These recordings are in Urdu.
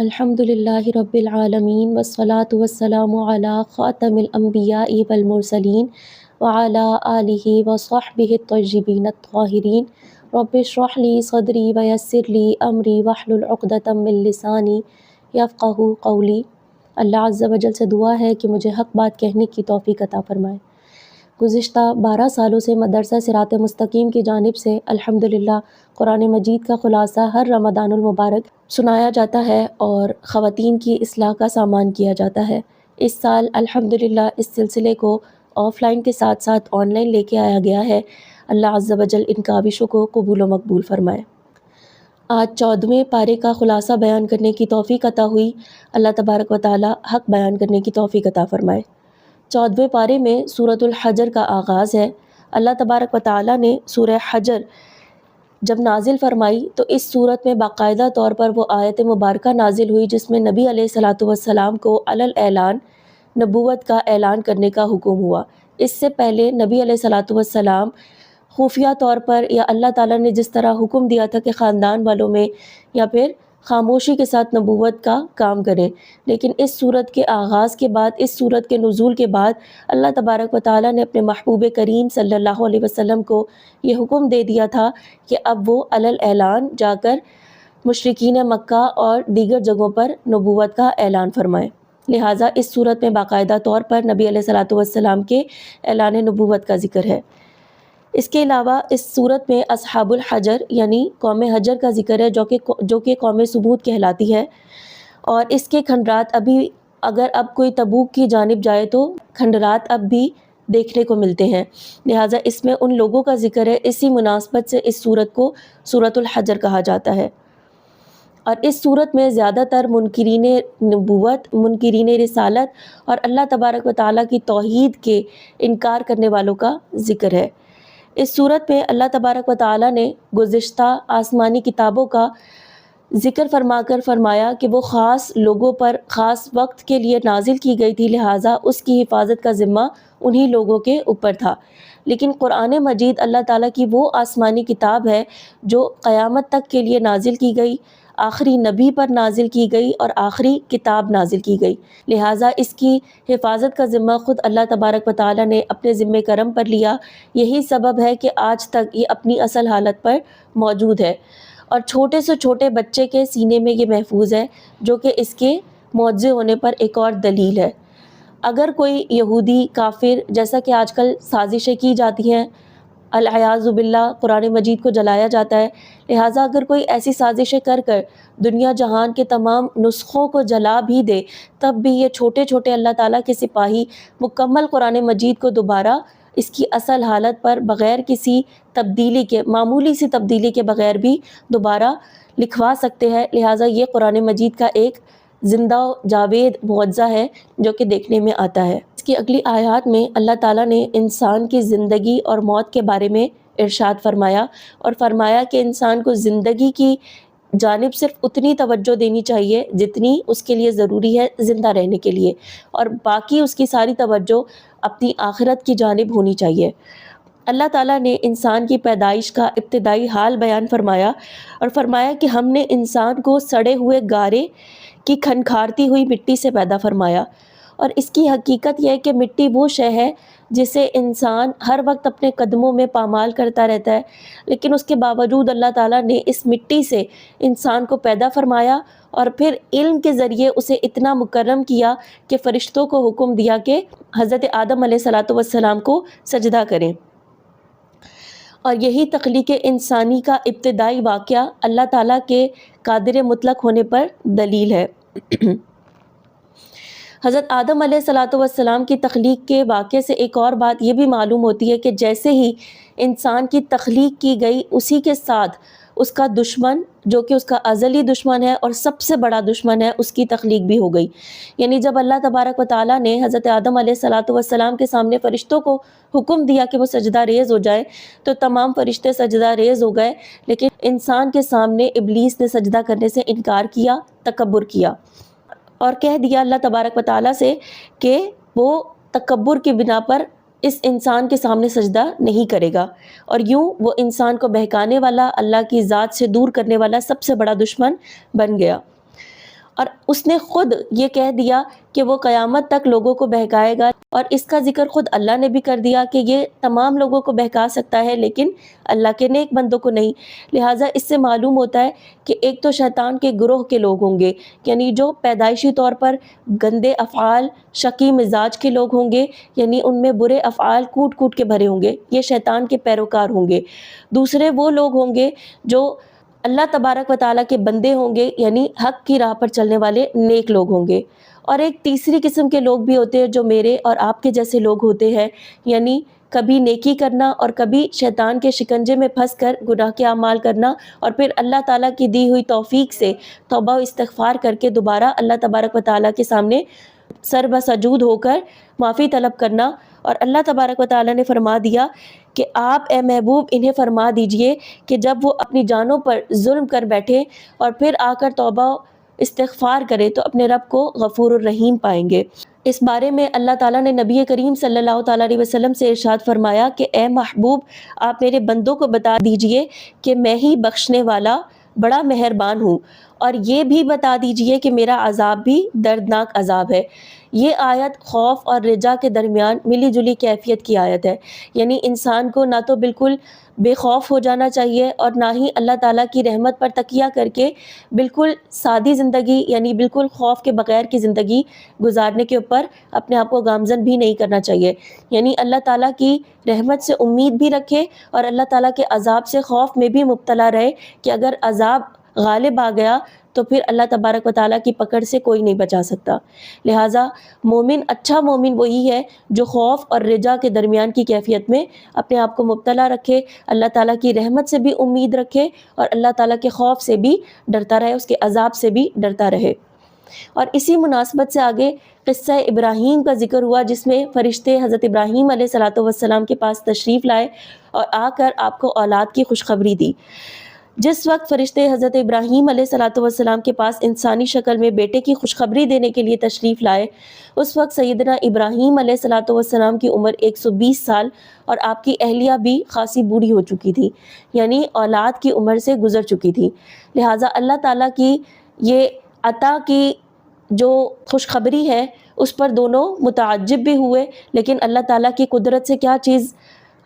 الحمد للہ رب العالمین والصلاة والسلام علی خاتم الانبیاء والمرسلین وعلی آلہ وصحبہ الطیبین الطاہرین رب اشرح لی صدری ویسر لی امری واحلل عقدۃ من لسانی یفقہوا قولی۔ اللہ عز و جل سے دعا ہے کہ مجھے حق بات کہنے کی توفیق عطا فرمائے۔ گزشتہ 12 سالوں سے مدرسہ صراط مستقیم کی جانب سے الحمدللہ قرآن مجید کا خلاصہ ہر رمضان المبارک سنایا جاتا ہے اور خواتین کی اصلاح کا سامان کیا جاتا ہے۔ اس سال الحمدللہ اس سلسلے کو آف لائن کے ساتھ ساتھ آن لائن لے کے آیا گیا ہے۔ اللہ عز و جل ان کاوشوں کو قبول و مقبول فرمائے۔ آج 14ویں پارے کا خلاصہ بیان کرنے کی توفیق عطا ہوئی۔ اللہ تبارک و تعالی حق بیان کرنے کی توفیق عطا فرمائے۔ 14ویں پارے میں سورۃ الحجر کا آغاز ہے۔ اللہ تبارک و تعالی نے سورہ حجر جب نازل فرمائی تو اس صورت میں باقاعدہ طور پر وہ آیت مبارکہ نازل ہوئی جس میں نبی علیہ الصلاۃ والسلام کو علی الاعلان نبوت کا اعلان کرنے کا حکم ہوا۔ اس سے پہلے نبی علیہ الصلاۃ والسلام خفیہ طور پر یا اللہ تعالیٰ نے جس طرح حکم دیا تھا کہ خاندان والوں میں یا پھر خاموشی کے ساتھ نبوت کا کام کریں، لیکن اس صورت کے آغاز کے بعد، اس صورت کے نزول کے بعد اللہ تبارک و تعالیٰ نے اپنے محبوب کریم صلی اللہ علیہ وسلم کو یہ حکم دے دیا تھا کہ اب وہ علی الاعلان جا کر مشرکین مکہ اور دیگر جگہوں پر نبوت کا اعلان فرمائیں۔ لہٰذا اس صورت میں باقاعدہ طور پر نبی علیہ الصلاۃ والسلام کے اعلان نبوت کا ذکر ہے۔ اس کے علاوہ اس صورت میں اصحاب الحجر یعنی قوم حجر کا ذکر ہے جو کہ قوم ثمود کہلاتی ہے، اور اس کے کھنڈرات اگر اب کوئی تبوک کی جانب جائے تو کھنڈرات اب بھی دیکھنے کو ملتے ہیں، لہٰذا اس میں ان لوگوں کا ذکر ہے۔ اسی مناسبت سے اس صورت کو سورۃ الحجر کہا جاتا ہے، اور اس صورت میں زیادہ تر منکرین نبوت، منکرین رسالت اور اللہ تبارک و تعالیٰ کی توحید کے انکار کرنے والوں کا ذکر ہے۔ اس صورت میں اللہ تبارک و تعالیٰ نے گزشتہ آسمانی کتابوں کا ذکر فرما کر فرمایا کہ وہ خاص لوگوں پر خاص وقت کے لیے نازل کی گئی تھی، لہٰذا اس کی حفاظت کا ذمہ انہی لوگوں کے اوپر تھا۔ لیکن قرآن مجید اللہ تعالیٰ کی وہ آسمانی کتاب ہے جو قیامت تک کے لیے نازل کی گئی، آخری نبی پر نازل کی گئی اور آخری کتاب نازل کی گئی، لہٰذا اس کی حفاظت کا ذمہ خود اللہ تبارک و تعالیٰ نے اپنے ذمہ کرم پر لیا۔ یہی سبب ہے کہ آج تک یہ اپنی اصل حالت پر موجود ہے اور چھوٹے سے چھوٹے بچے کے سینے میں یہ محفوظ ہے، جو کہ اس کے معجزے ہونے پر ایک اور دلیل ہے۔ اگر کوئی یہودی کافر، جیسا کہ آج کل سازشیں کی جاتی ہیں، العیاذ باللہ قرآن مجید کو جلایا جاتا ہے، لہٰذا اگر کوئی ایسی سازشیں کر دنیا جہان کے تمام نسخوں کو جلا بھی دے، تب بھی یہ چھوٹے چھوٹے اللہ تعالیٰ کے سپاہی مکمل قرآن مجید کو دوبارہ اس کی اصل حالت پر بغیر کسی تبدیلی کے، معمولی سی تبدیلی کے بغیر بھی دوبارہ لکھوا سکتے ہیں، لہٰذا یہ قرآن مجید کا ایک زندہ و جاوید معجزہ ہے جو کہ دیکھنے میں آتا ہے۔ اس کی اگلی آیات میں اللہ تعالیٰ نے انسان کی زندگی اور موت کے بارے میں ارشاد فرمایا اور فرمایا کہ انسان کو زندگی کی جانب صرف اتنی توجہ دینی چاہیے جتنی اس کے لیے ضروری ہے زندہ رہنے کے لیے، اور باقی اس کی ساری توجہ اپنی آخرت کی جانب ہونی چاہیے۔ اللہ تعالیٰ نے انسان کی پیدائش کا ابتدائی حال بیان فرمایا اور فرمایا کہ ہم نے انسان کو سڑے ہوئے گارے کی کھنکھارتی ہوئی مٹی سے پیدا فرمایا، اور اس کی حقیقت یہ ہے کہ مٹی وہ شے ہے جسے انسان ہر وقت اپنے قدموں میں پامال کرتا رہتا ہے، لیکن اس کے باوجود اللہ تعالیٰ نے اس مٹی سے انسان کو پیدا فرمایا اور پھر علم کے ذریعے اسے اتنا مکرم کیا کہ فرشتوں کو حکم دیا کہ حضرت آدم علیہ الصلاۃ والسلام کو سجدہ کریں، اور یہی تخلیق انسانی کا ابتدائی واقعہ اللہ تعالیٰ کے قادر مطلق ہونے پر دلیل ہے۔ حضرت آدم علیہ الصلاۃ والسلام کی تخلیق کے واقعے سے ایک اور بات یہ بھی معلوم ہوتی ہے کہ جیسے ہی انسان کی تخلیق کی گئی، اسی کے ساتھ اس کا دشمن جو کہ اس کا ازلی دشمن ہے اور سب سے بڑا دشمن ہے، اس کی تخلیق بھی ہو گئی۔ یعنی جب اللہ تبارک و تعالیٰ نے حضرت آدم علیہ الصلاۃ والسلام کے سامنے فرشتوں کو حکم دیا کہ وہ سجدہ ریز ہو جائے تو تمام فرشتے سجدہ ریز ہو گئے، لیکن انسان کے سامنے ابلیس نے سجدہ کرنے سے انکار کیا، تکبر کیا اور کہہ دیا اللہ تبارک و تعالیٰ سے کہ وہ تکبر کی بنا پر اس انسان کے سامنے سجدہ نہیں کرے گا، اور یوں وہ انسان کو بہکانے والا، اللہ کی ذات سے دور کرنے والا سب سے بڑا دشمن بن گیا۔ اور اس نے خود یہ کہہ دیا کہ وہ قیامت تک لوگوں کو بہکائے گا، اور اس کا ذکر خود اللہ نے بھی کر دیا کہ یہ تمام لوگوں کو بہکا سکتا ہے لیکن اللہ کے نیک بندوں کو نہیں۔ لہٰذا اس سے معلوم ہوتا ہے کہ ایک تو شیطان کے گروہ کے لوگ ہوں گے، یعنی جو پیدائشی طور پر گندے افعال، شقی مزاج کے لوگ ہوں گے، یعنی ان میں برے افعال کوٹ کوٹ کے بھرے ہوں گے، یہ شیطان کے پیروکار ہوں گے۔ دوسرے وہ لوگ ہوں گے جو اللہ تبارک و تعالیٰ کے بندے ہوں گے، یعنی حق کی راہ پر چلنے والے نیک لوگ ہوں گے۔ اور ایک تیسری قسم کے لوگ بھی ہوتے ہیں جو میرے اور آپ کے جیسے لوگ ہوتے ہیں، یعنی کبھی نیکی کرنا اور کبھی شیطان کے شکنجے میں پھنس کر گناہ کے اعمال کرنا، اور پھر اللہ تعالیٰ کی دی ہوئی توفیق سے توبہ و استغفار کر کے دوبارہ اللہ تبارک و تعالیٰ کے سامنے سر بسجود ہو کر معافی طلب کرنا۔ اور اللہ تبارک و تعالیٰ نے فرما دیا کہ آپ اے محبوب انہیں فرما دیجئے کہ جب وہ اپنی جانوں پر ظلم کر بیٹھے اور پھر آ کر توبہ استغفار کرے تو اپنے رب کو غفور الرحیم پائیں گے۔ اس بارے میں اللہ تعالیٰ نے نبی کریم صلی اللہ تعالیٰ علیہ وسلم سے ارشاد فرمایا کہ اے محبوب آپ میرے بندوں کو بتا دیجئے کہ میں ہی بخشنے والا بڑا مہربان ہوں، اور یہ بھی بتا دیجئے کہ میرا عذاب بھی دردناک عذاب ہے۔ یہ آیت خوف اور رجا کے درمیان ملی جلی کیفیت کی آیت ہے، یعنی انسان کو نہ تو بالکل بے خوف ہو جانا چاہیے اور نہ ہی اللہ تعالیٰ کی رحمت پر تکیہ کر کے بالکل سادی زندگی، یعنی بالکل خوف کے بغیر کی زندگی گزارنے کے اوپر اپنے آپ کو گامزن بھی نہیں کرنا چاہیے، یعنی اللہ تعالیٰ کی رحمت سے امید بھی رکھے اور اللہ تعالیٰ کے عذاب سے خوف میں بھی مبتلا رہے کہ اگر عذاب غالب آ گیا تو پھر اللہ تبارک و تعالیٰ کی پکڑ سے کوئی نہیں بچا سکتا۔ لہٰذا مومن، اچھا مومن وہی ہے جو خوف اور رجا کے درمیان کی کیفیت میں اپنے آپ کو مبتلا رکھے، اللہ تعالیٰ کی رحمت سے بھی امید رکھے اور اللہ تعالیٰ کے خوف سے بھی ڈرتا رہے، اس کے عذاب سے بھی ڈرتا رہے۔ اور اسی مناسبت سے آگے قصہ ابراہیم کا ذکر ہوا، جس میں فرشتے حضرت ابراہیم علیہ السلام کے پاس تشریف لائے اور آ کر آپ کو اولاد کی خوشخبری دی۔ جس وقت فرشتے حضرت ابراہیم علیہ السلام کے پاس انسانی شکل میں بیٹے کی خوشخبری دینے کے لیے تشریف لائے، اس وقت سیدنا ابراہیم علیہ السلام کی عمر 120 سال اور آپ کی اہلیہ بھی خاصی بوڑھی ہو چکی تھی، یعنی اولاد کی عمر سے گزر چکی تھی۔ لہٰذا اللہ تعالیٰ کی یہ عطا کی جو خوشخبری ہے اس پر دونوں متعجب بھی ہوئے، لیکن اللہ تعالیٰ کی قدرت سے کیا چیز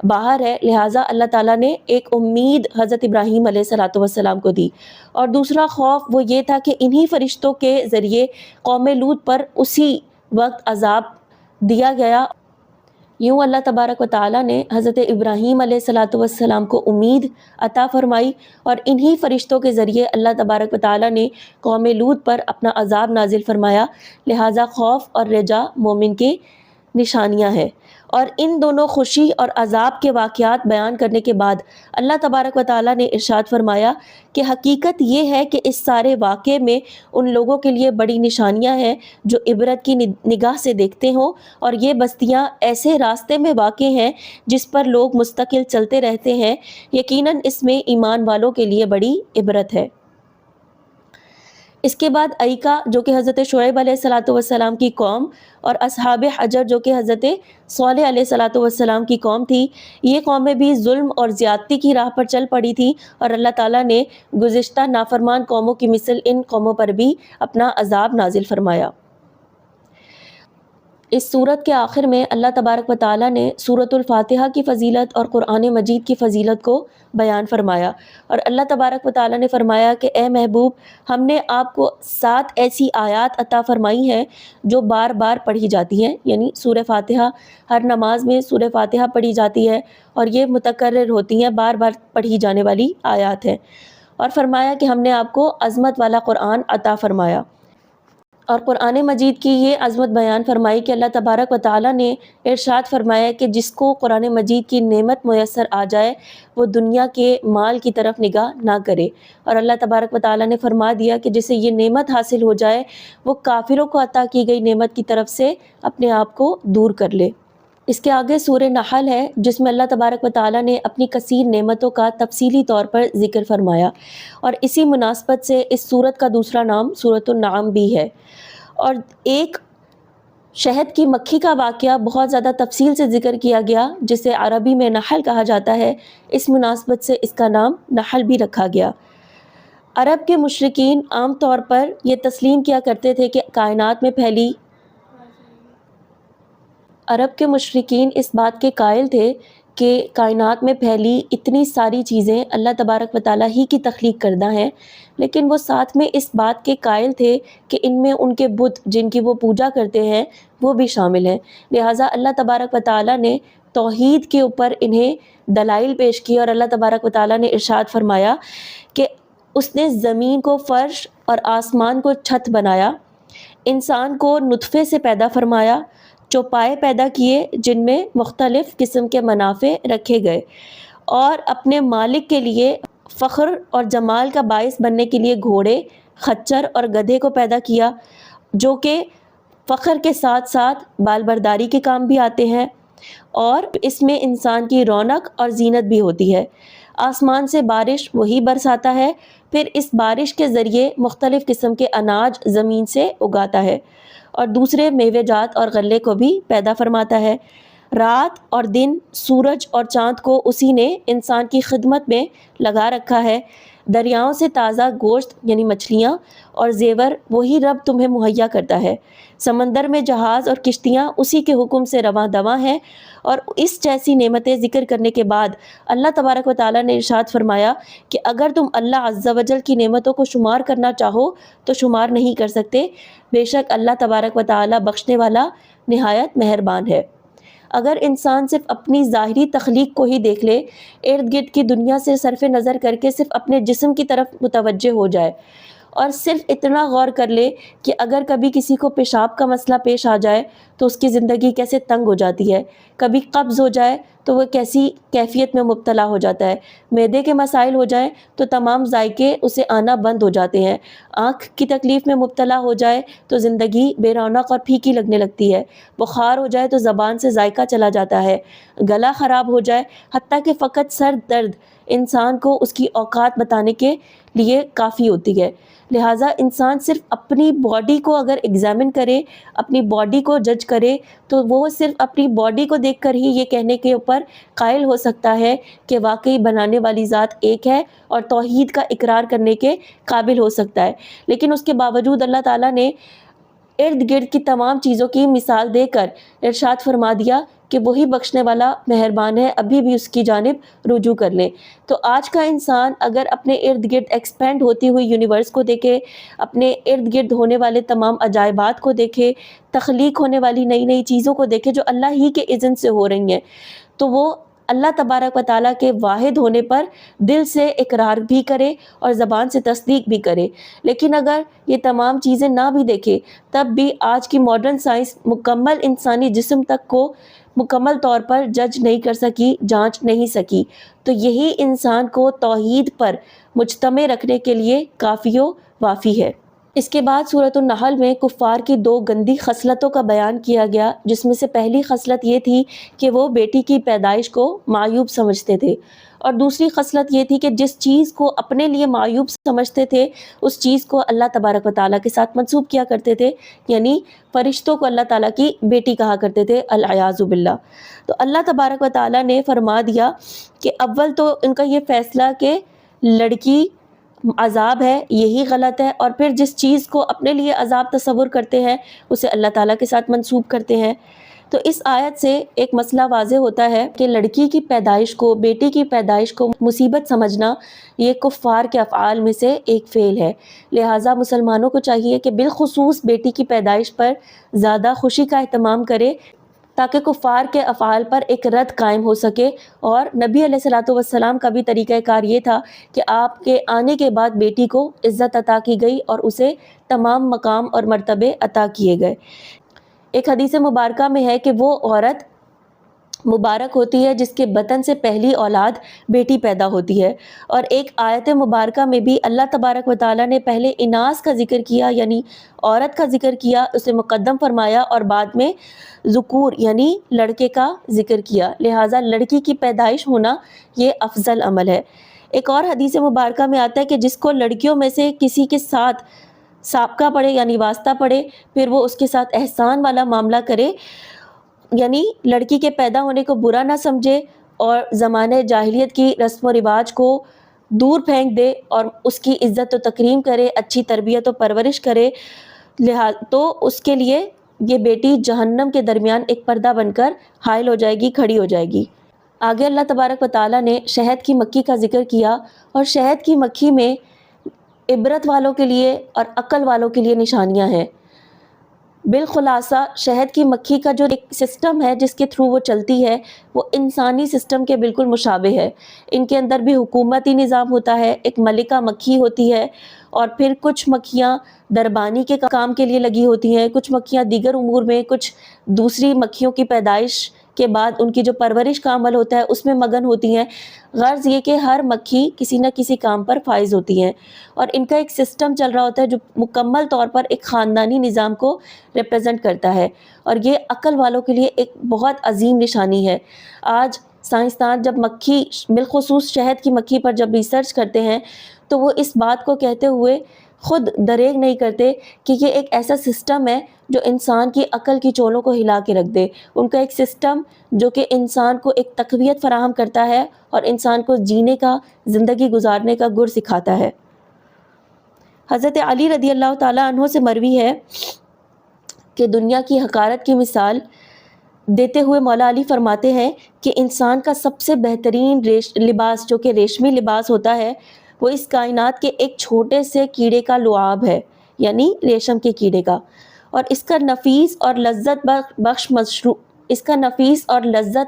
باہر ہے، لہٰذا اللہ تعالیٰ نے ایک امید حضرت ابراہیم علیہ السلام کو دی۔ اور دوسرا خوف وہ یہ تھا کہ انہی فرشتوں کے ذریعے قوم لوط پر اسی وقت عذاب دیا گیا۔ یوں اللہ تبارک و تعالیٰ نے حضرت ابراہیم علیہ السلام کو امید عطا فرمائی اور انہی فرشتوں کے ذریعے اللہ تبارک و تعالیٰ نے قوم لوط پر اپنا عذاب نازل فرمایا۔ لہٰذا خوف اور رجا مومن کے نشانیاں ہیں۔ اور ان دونوں خوشی اور عذاب کے واقعات بیان کرنے کے بعد اللہ تبارک و تعالیٰ نے ارشاد فرمایا کہ حقیقت یہ ہے کہ اس سارے واقعے میں ان لوگوں کے لیے بڑی نشانیاں ہیں جو عبرت کی نگاہ سے دیکھتے ہوں، اور یہ بستیاں ایسے راستے میں واقع ہیں جس پر لوگ مستقل چلتے رہتے ہیں، یقیناً اس میں ایمان والوں کے لیے بڑی عبرت ہے۔ اس کے بعد ایکا جو کہ حضرت شعیب علیہ السلام کی قوم، اور اصحاب حجر جو کہ حضرت صالح علیہ السلام کی قوم تھی، یہ قومیں بھی ظلم اور زیادتی کی راہ پر چل پڑی تھی، اور اللہ تعالیٰ نے گزشتہ نافرمان قوموں کی مثل ان قوموں پر بھی اپنا عذاب نازل فرمایا۔ اس سورت کے آخر میں اللہ تبارک و تعالیٰ نے سورۃ الفاتحہ کی فضیلت اور قرآن مجید کی فضیلت کو بیان فرمایا، اور اللہ تبارک و تعالیٰ نے فرمایا کہ اے محبوب ہم نے آپ کو 7 ایسی آیات عطا فرمائی ہیں جو بار بار پڑھی جاتی ہیں، یعنی سورہ فاتحہ ہر نماز میں سورہ فاتحہ پڑھی جاتی ہے اور یہ متکرر ہوتی ہیں، بار بار پڑھی جانے والی آیات ہیں، اور فرمایا کہ ہم نے آپ کو عظمت والا قرآن عطا فرمایا۔ اور قرآن مجید کی یہ عظمت بیان فرمائی کہ اللہ تبارک و تعالیٰ نے ارشاد فرمایا کہ جس کو قرآن مجید کی نعمت میسر آ جائے وہ دنیا کے مال کی طرف نگاہ نہ کرے، اور اللہ تبارک و تعالیٰ نے فرما دیا کہ جسے یہ نعمت حاصل ہو جائے وہ کافروں کو عطا کی گئی نعمت کی طرف سے اپنے آپ کو دور کر لے۔ اس کے آگے سورہ نحل ہے جس میں اللہ تبارک و تعالیٰ نے اپنی کثیر نعمتوں کا تفصیلی طور پر ذکر فرمایا، اور اسی مناسبت سے اس سورت کا دوسرا نام سورۃ النعم بھی ہے۔ اور ایک شہد کی مکھی کا واقعہ بہت زیادہ تفصیل سے ذکر کیا گیا جسے عربی میں نحل کہا جاتا ہے، اس مناسبت سے اس کا نام نحل بھی رکھا گیا۔ عرب کے مشرکین عام طور پر یہ تسلیم کیا کرتے تھے کہ عرب کے مشرکین اس بات کے قائل تھے کہ کائنات میں پھیلی اتنی ساری چیزیں اللہ تبارک و تعالیٰ ہی کی تخلیق کردہ ہیں، لیکن وہ ساتھ میں اس بات کے قائل تھے کہ ان میں ان کے بت جن کی وہ پوجا کرتے ہیں وہ بھی شامل ہیں۔ لہٰذا اللہ تبارک و تعالیٰ نے توحید کے اوپر انہیں دلائل پیش کی، اور اللہ تبارک و تعالیٰ نے ارشاد فرمایا کہ اس نے زمین کو فرش اور آسمان کو چھت بنایا، انسان کو نطفے سے پیدا فرمایا، چوپائے پیدا کیے جن میں مختلف قسم کے منافع رکھے گئے، اور اپنے مالک کے لیے فخر اور جمال کا باعث بننے کے لیے گھوڑے، خچر اور گدھے کو پیدا کیا، جو کہ فخر کے ساتھ ساتھ بال برداری کے کام بھی آتے ہیں، اور اس میں انسان کی رونق اور زینت بھی ہوتی ہے۔ آسمان سے بارش وہی برساتا ہے، پھر اس بارش کے ذریعے مختلف قسم کے اناج زمین سے اگاتا ہے، اور دوسرے میوے جات اور غلے کو بھی پیدا فرماتا ہے۔ رات اور دن، سورج اور چاند کو اسی نے انسان کی خدمت میں لگا رکھا ہے۔ دریاؤں سے تازہ گوشت یعنی مچھلیاں اور زیور وہی رب تمہیں مہیا کرتا ہے۔ سمندر میں جہاز اور کشتیاں اسی کے حکم سے رواں دواں ہیں۔ اور اس جیسی نعمتیں ذکر کرنے کے بعد اللہ تبارک و تعالیٰ نے ارشاد فرمایا کہ اگر تم اللہ عز و جل کی نعمتوں کو شمار کرنا چاہو تو شمار نہیں کر سکتے، بے شک اللہ تبارک و تعالیٰ بخشنے والا نہایت مہربان ہے۔ اگر انسان صرف اپنی ظاہری تخلیق کو ہی دیکھ لے، ارد گرد کی دنیا سے صرف نظر کر کے صرف اپنے جسم کی طرف متوجہ ہو جائے، اور صرف اتنا غور کر لے کہ اگر کبھی کسی کو پیشاب کا مسئلہ پیش آ جائے تو اس کی زندگی کیسے تنگ ہو جاتی ہے، کبھی قبض ہو جائے تو وہ کیسی کیفیت میں مبتلا ہو جاتا ہے، معدے کے مسائل ہو جائیں تو تمام ذائقے اسے آنا بند ہو جاتے ہیں، آنکھ کی تکلیف میں مبتلا ہو جائے تو زندگی بے رونق اور پھیکی لگنے لگتی ہے، بخار ہو جائے تو زبان سے ذائقہ چلا جاتا ہے، گلا خراب ہو جائے، حتیٰ کہ فقط سر درد انسان کو اس کی اوقات بتانے کے لیے کافی ہوتی ہے۔ لہٰذا انسان صرف اپنی باڈی کو اگر ایگزامن کرے، اپنی باڈی کو جج کرے، تو وہ صرف اپنی باڈی کو دیکھ کر ہی یہ کہنے کے اوپر قائل ہو سکتا ہے کہ واقعی بنانے والی ذات ایک ہے، اور توحید کا اقرار کرنے کے قابل ہو سکتا ہے۔ لیکن اس کے باوجود اللہ تعالیٰ نے ارد گرد کی تمام چیزوں کی مثال دے کر ارشاد فرما دیا کہ وہی بخشنے والا مہربان ہے، ابھی بھی اس کی جانب رجوع کر لیں۔ تو آج کا انسان اگر اپنے ارد گرد ایکسپینڈ ہوتی ہوئی یونیورس کو دیکھے، اپنے ارد گرد ہونے والے تمام عجائبات کو دیکھے، تخلیق ہونے والی نئی نئی چیزوں کو دیکھے جو اللہ ہی کے اذن سے ہو رہی ہیں، تو وہ اللہ تبارک و تعالیٰ کے واحد ہونے پر دل سے اقرار بھی کرے اور زبان سے تصدیق بھی کرے۔ لیکن اگر یہ تمام چیزیں نہ بھی دیکھے، تب بھی آج کی ماڈرن سائنس مکمل انسانی جسم تک کو مکمل طور پر جج نہیں کر سکی، جانچ نہیں سکی، تو یہی انسان کو توحید پر مجتمع رکھنے کے لیے کافی و وافی ہے۔ اس کے بعد سورۃ النحل میں کفار کی دو گندی خصلتوں کا بیان کیا گیا، جس میں سے پہلی خصلت یہ تھی کہ وہ بیٹی کی پیدائش کو معیوب سمجھتے تھے، اور دوسری خصلت یہ تھی کہ جس چیز کو اپنے لیے معیوب سمجھتے تھے اس چیز کو اللہ تبارک و تعالیٰ کے ساتھ منسوب کیا کرتے تھے، یعنی فرشتوں کو اللہ تعالیٰ کی بیٹی کہا کرتے تھے، العیاذ باللہ۔ تو اللہ تبارک و تعالیٰ نے فرما دیا کہ اول تو ان کا یہ فیصلہ کہ لڑکی عذاب ہے یہی غلط ہے، اور پھر جس چیز کو اپنے لیے عذاب تصور کرتے ہیں اسے اللہ تعالیٰ کے ساتھ منسوب کرتے ہیں۔ تو اس آیت سے ایک مسئلہ واضح ہوتا ہے کہ لڑکی کی پیدائش کو، بیٹی کی پیدائش کو مصیبت سمجھنا یہ کفار کے افعال میں سے ایک فعل ہے۔ لہٰذا مسلمانوں کو چاہیے کہ بالخصوص بیٹی کی پیدائش پر زیادہ خوشی کا اہتمام کرے، تاکہ کفار کے افعال پر ایک رد قائم ہو سکے۔ اور نبی علیہ الصلوۃ والسلام کا بھی طریقہ کار یہ تھا کہ آپ کے آنے کے بعد بیٹی کو عزت عطا کی گئی اور اسے تمام مقام اور مرتبے عطا کیے گئے۔ ایک حدیث مبارکہ میں ہے کہ وہ عورت مبارک ہوتی ہے جس کے بطن سے پہلی اولاد بیٹی پیدا ہوتی ہے، اور ایک آیت مبارکہ میں بھی اللہ تبارک و تعالیٰ نے پہلے اناث کا ذکر کیا، یعنی عورت کا ذکر کیا، اسے مقدم فرمایا، اور بعد میں ذکور یعنی لڑکے کا ذکر کیا۔ لہٰذا لڑکی کی پیدائش ہونا یہ افضل عمل ہے۔ ایک اور حدیث مبارکہ میں آتا ہے کہ جس کو لڑکیوں میں سے کسی کے ساتھ سابقہ پڑے یعنی واسطہ پڑے، پھر وہ اس کے ساتھ احسان والا معاملہ کرے، یعنی لڑکی کے پیدا ہونے کو برا نہ سمجھے اور زمانے جاہلیت کی رسم و رواج کو دور پھینک دے اور اس کی عزت و تکریم کرے، اچھی تربیت و پرورش کرے، تو اس کے لیے یہ بیٹی جہنم کے درمیان ایک پردہ بن کر حائل ہو جائے گی، کھڑی ہو جائے گی۔ آگے اللہ تبارک و تعالیٰ نے شہد کی مکھی کا ذکر کیا، اور شہد کی مکھی میں عبرت والوں کے لیے اور عقل والوں کے لیے نشانیاں ہیں۔ بالخلاصہ شہد کی مکھی کا جو ایک سسٹم ہے جس کے تھرو وہ چلتی ہے، وہ انسانی سسٹم کے بالکل مشابہ ہے۔ ان کے اندر بھی حکومتی نظام ہوتا ہے، ایک ملکہ مکھی ہوتی ہے، اور پھر کچھ مکھیاں دربانی کے کام کے لیے لگی ہوتی ہیں، کچھ مکھیاں دیگر امور میں، کچھ دوسری مکھیوں کی پیدائش کے بعد ان کی جو پرورش کا عمل ہوتا ہے اس میں مگن ہوتی ہیں۔ غرض یہ کہ ہر مکھی کسی نہ کسی کام پر فائز ہوتی ہیں، اور ان کا ایک سسٹم چل رہا ہوتا ہے جو مکمل طور پر ایک خاندانی نظام کو ریپرزینٹ کرتا ہے، اور یہ عقل والوں کے لیے ایک بہت عظیم نشانی ہے۔ آج سائنسدان جب مکھی، بالخصوص شہد کی مکھی پر جب ریسرچ کرتے ہیں تو وہ اس بات کو کہتے ہوئے خود دریغ نہیں کرتے کہ یہ ایک ایسا سسٹم ہے جو انسان کی عقل کی چولوں کو ہلا کے رکھ دے۔ ان کا ایک سسٹم جو کہ انسان کو ایک تقویت فراہم کرتا ہے اور انسان کو جینے کا، زندگی گزارنے کا گر سکھاتا ہے۔ حضرت علی رضی اللہ تعالیٰ عنہ سے مروی ہے کہ دنیا کی حقارت کی مثال دیتے ہوئے مولا علی فرماتے ہیں کہ انسان کا سب سے بہترین لباس جو کہ ریشمی لباس ہوتا ہے، وہ اس کائنات کے ایک چھوٹے سے کیڑے کا لعاب ہے، یعنی ریشم کے کیڑے کا، اور اس کا نفیس اور لذت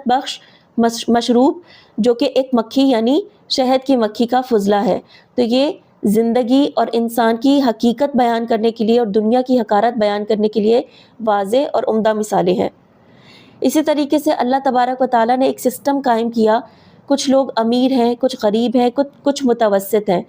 بخش مشروب جو کہ ایک مکھی یعنی شہد کی مکھی کا فضلہ ہے۔ تو یہ زندگی اور انسان کی حقیقت بیان کرنے کے لیے اور دنیا کی حقارت بیان کرنے کے لیے واضح اور عمدہ مثالیں ہیں۔ اسی طریقے سے اللہ تبارک و تعالیٰ نے ایک سسٹم قائم کیا، کچھ لوگ امیر ہیں، کچھ غریب ہیں، کچھ متوسط ہیں۔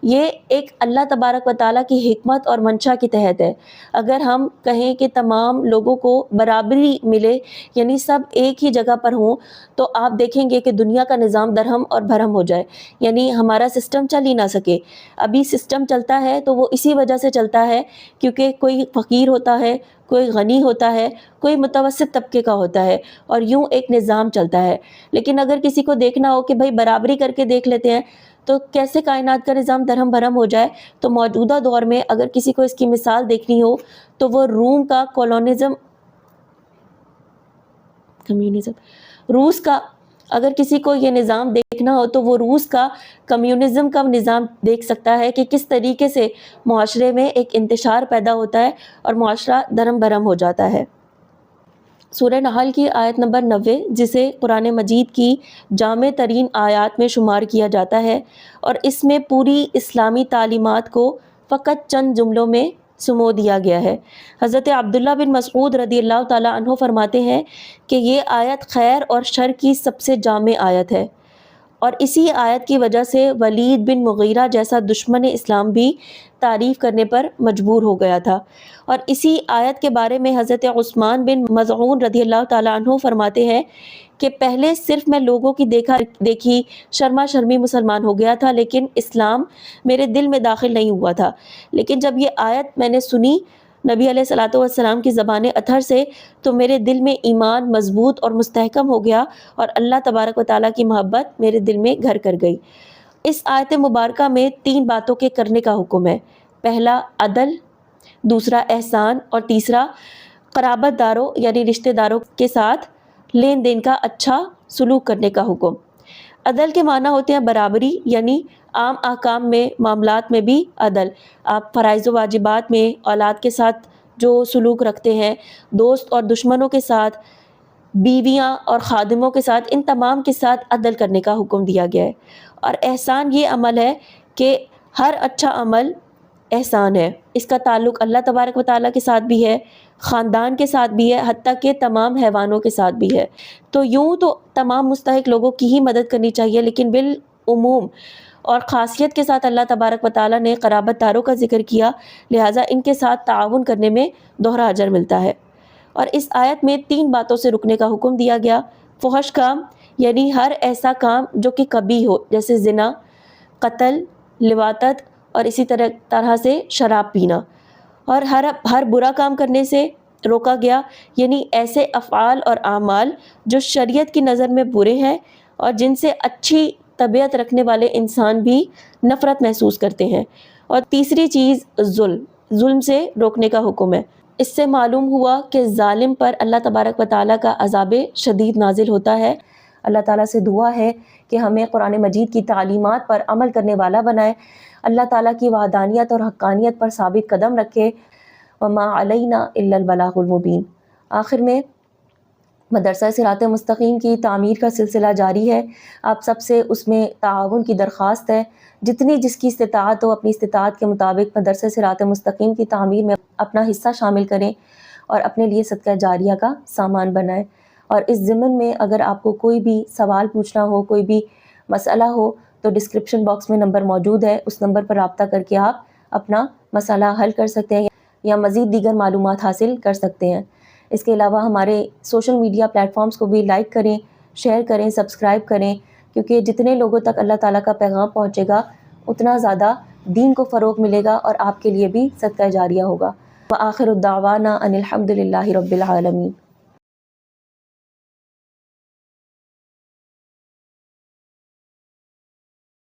یہ ایک اللہ تبارک و تعالیٰ کی حکمت اور منشا کے تحت ہے۔ اگر ہم کہیں کہ تمام لوگوں کو برابری ملے، یعنی سب ایک ہی جگہ پر ہوں، تو آپ دیکھیں گے کہ دنیا کا نظام درہم اور بھرہم ہو جائے، یعنی ہمارا سسٹم چل ہی نہ سکے۔ ابھی سسٹم چلتا ہے تو وہ اسی وجہ سے چلتا ہے کیونکہ کوئی فقیر ہوتا ہے، کوئی غنی ہوتا ہے، کوئی متوسط طبقے کا ہوتا ہے، اور یوں ایک نظام چلتا ہے۔ لیکن اگر کسی کو دیکھنا ہو کہ بھائی برابری کر کے دیکھ لیتے ہیں تو کیسے کائنات کا نظام درہم بھرہم ہو جائے، تو موجودہ دور میں اگر کسی کو اس کی مثال دیکھنی ہو تو وہ روم کا روس کا، اگر کسی کو یہ نظام دیکھنا ہو تو وہ روس کا کمیونزم کا نظام دیکھ سکتا ہے کہ کس طریقے سے معاشرے میں ایک انتشار پیدا ہوتا ہے اور معاشرہ درہم بھرہم ہو جاتا ہے۔ سورہ نحل کی آیت نمبر 90، جسے قرآن مجید کی جامع ترین آیات میں شمار کیا جاتا ہے، اور اس میں پوری اسلامی تعلیمات کو فقط چند جملوں میں سمو دیا گیا ہے۔ حضرت عبداللہ بن مسعود رضی اللہ تعالیٰ عنہ فرماتے ہیں کہ یہ آیت خیر اور شر کی سب سے جامع آیت ہے، اور اسی آیت کی وجہ سے ولید بن مغیرہ جیسا دشمن اسلام بھی تعریف کرنے پر مجبور ہو گیا تھا۔ اور اسی آیت کے بارے میں حضرت عثمان بن مظعون رضی اللہ تعالیٰ عنہ فرماتے ہیں کہ پہلے صرف میں لوگوں کی دیکھا دیکھی شرما شرمی مسلمان ہو گیا تھا، لیکن اسلام میرے دل میں داخل نہیں ہوا تھا، لیکن جب یہ آیت میں نے سنی نبی علیہ الصلوۃ والسلام کی زبان اطہر سے تو میرے دل میں ایمان مضبوط اور مستحکم ہو گیا، اور اللہ تبارک و تعالیٰ کی محبت میرے دل میں گھر کر گئی۔ اس آیت مبارکہ میں 3 باتوں کے کرنے کا حکم ہے۔ پہلا عدل، دوسرا احسان، اور تیسرا قرابت داروں یعنی رشتہ داروں کے ساتھ لین دین کا اچھا سلوک کرنے کا حکم۔ عدل کے معنی ہوتے ہیں برابری، یعنی عام احکام میں، معاملات میں بھی عدل۔ آپ فرائض و واجبات میں اولاد کے ساتھ جو سلوک رکھتے ہیں، دوست اور دشمنوں کے ساتھ، بیویاں اور خادموں کے ساتھ، ان تمام کے ساتھ عدل کرنے کا حکم دیا گیا ہے۔ اور احسان یہ عمل ہے کہ ہر اچھا عمل احسان ہے، اس کا تعلق اللہ تبارک و تعالیٰ کے ساتھ بھی ہے، خاندان کے ساتھ بھی ہے، حتیٰ کہ تمام حیوانوں کے ساتھ بھی ہے۔ تو یوں تو تمام مستحق لوگوں کی ہی مدد کرنی چاہیے، لیکن بالعموم اور خاصیت کے ساتھ اللہ تبارک و تعالیٰ نے قرابت داروں کا ذکر کیا، لہٰذا ان کے ساتھ تعاون کرنے میں دوہرا اجر ملتا ہے۔ اور اس آیت میں 3 باتوں سے رکنے کا حکم دیا گیا۔ فحش کام، یعنی ہر ایسا کام جو کہ قبیح ہو، جیسے زنا، قتل، لواطت، اور اسی طرح سے شراب پینا، اور ہر برا کام کرنے سے روکا گیا، یعنی ایسے افعال اور اعمال جو شریعت کی نظر میں برے ہیں اور جن سے اچھی طبیعت رکھنے والے انسان بھی نفرت محسوس کرتے ہیں۔ اور تیسری چیز ظلم سے روکنے کا حکم ہے۔ اس سے معلوم ہوا کہ ظالم پر اللہ تبارک و تعالیٰ کا عذاب شدید نازل ہوتا ہے۔ اللہ تعالیٰ سے دعا ہے کہ ہمیں قرآن مجید کی تعلیمات پر عمل کرنے والا بنائے، اللہ تعالیٰ کی وحدانیت اور حقانیت پر ثابت قدم رکھے۔ وما علینا الا البلاغ المبین۔ آخر میں مدرسہ صراط مستقیم کی تعمیر کا سلسلہ جاری ہے۔ آپ سب سے اس میں تعاون کی درخواست ہے۔ جتنی جس کی استطاعت ہو اپنی استطاعت کے مطابق مدرسہ صراط مستقیم کی تعمیر میں اپنا حصہ شامل کریں اور اپنے لیے صدقہ جاریہ کا سامان بنائیں۔ اور اس ضمن میں اگر آپ کو کوئی بھی سوال پوچھنا ہو، کوئی بھی مسئلہ ہو، تو ڈسکرپشن باکس میں نمبر موجود ہے، اس نمبر پر رابطہ کر کے آپ اپنا مسئلہ حل کر سکتے ہیں یا مزید دیگر معلومات حاصل کر سکتے ہیں۔ اس کے علاوہ ہمارے سوشل میڈیا پلیٹ فارمز کو بھی لائک کریں، شیئر کریں، سبسکرائب کریں، کیونکہ جتنے لوگوں تک اللہ تعالیٰ کا پیغام پہنچے گا اتنا زیادہ دین کو فروغ ملے گا اور آپ کے لیے بھی صدقہ جاریہ ہوگا۔ وآخر الدعوانا ان الحمد للہ رب العالمین۔